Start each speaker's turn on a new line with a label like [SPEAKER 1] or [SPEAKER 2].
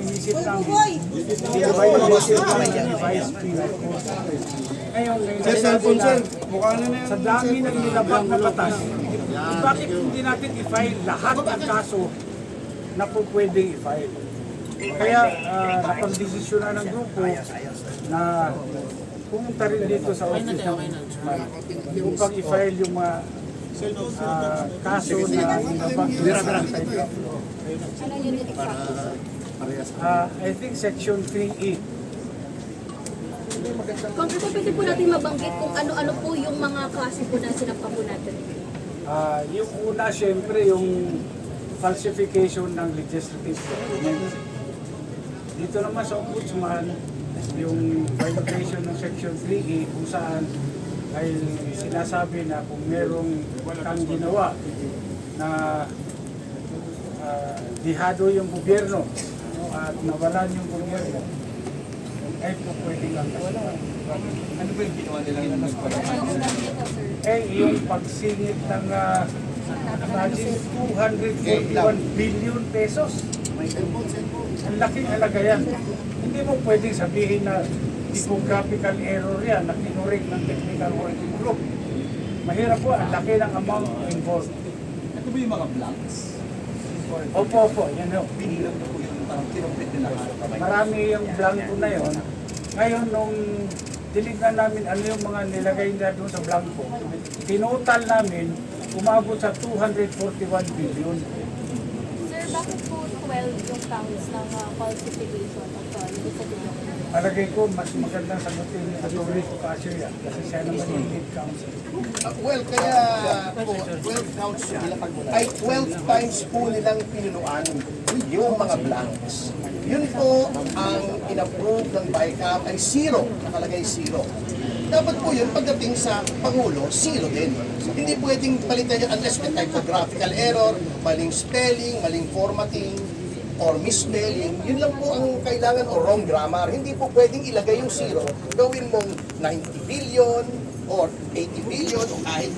[SPEAKER 1] iniisip namin, hindi ba yung vice ngayon, sinasabi na, sa dami ng nilabag na batas, bakit hindi natin i-file lahat ng kaso na po pwedeng i-file? Kaya napag-desisyon na ng grupo na pumunta rin dito sa office ng ombudsman upang i-file yung mga kaso na nilabag na I think section 3E.
[SPEAKER 2] Congressman, pwede po natin mabanggit kung ano-ano po yung mga klase po na sinampa po natin.
[SPEAKER 1] Yung una, syempre, yung falsification ng legislative documents. Dito naman sa ombudsman, yung violation ng section 3E kung saan ay sinasabi na kung merong kang ginawa na dihado yung gobyerno at nawalan yung gobyerno, ay po pwede lang kasalan.
[SPEAKER 3] Ano ba yung ginawa nila?
[SPEAKER 1] Yung pagsingit ng 241 billion pesos. Ang laking halaga yan. Hindi mo pwedeng sabihin na typographical error yan, na kinurik ng technical working group. Mahirap po, ang laki ng amount involved.
[SPEAKER 3] Ito ba yung mga blanks?
[SPEAKER 1] Opo, yan o.
[SPEAKER 3] Pinirap na po yung parang kinumpit nila.
[SPEAKER 1] Marami yung blanco na yon. Ngayon, nung tinignan namin ano yung mga nilagay na doon sa blanco, tinotal namin, umabot sa 241 billion.
[SPEAKER 2] Sir, bakit po 12 yung counts ng falsification of legislative documents?
[SPEAKER 1] Palagay ko, mas magandang sagutin ni Atty. Ocasio yan kasi siya naman yung lead counsel.
[SPEAKER 4] Well, kaya po, 12 counts ay 12 times po nilang pinunuan yung mga blanks. Yun po ang in-approve ng BICAM ay zero, nakalagay zero. Dapat po yun, pagdating sa Pangulo, zero din. Hindi pwedeng palitan yun unless may typographical error, maling spelling, maling formatting, or misspelling. Yun lang po ang kailangan o wrong grammar. Hindi po pwedeng ilagay yung zero, gawin mong 90 billion or 80 billion o kahit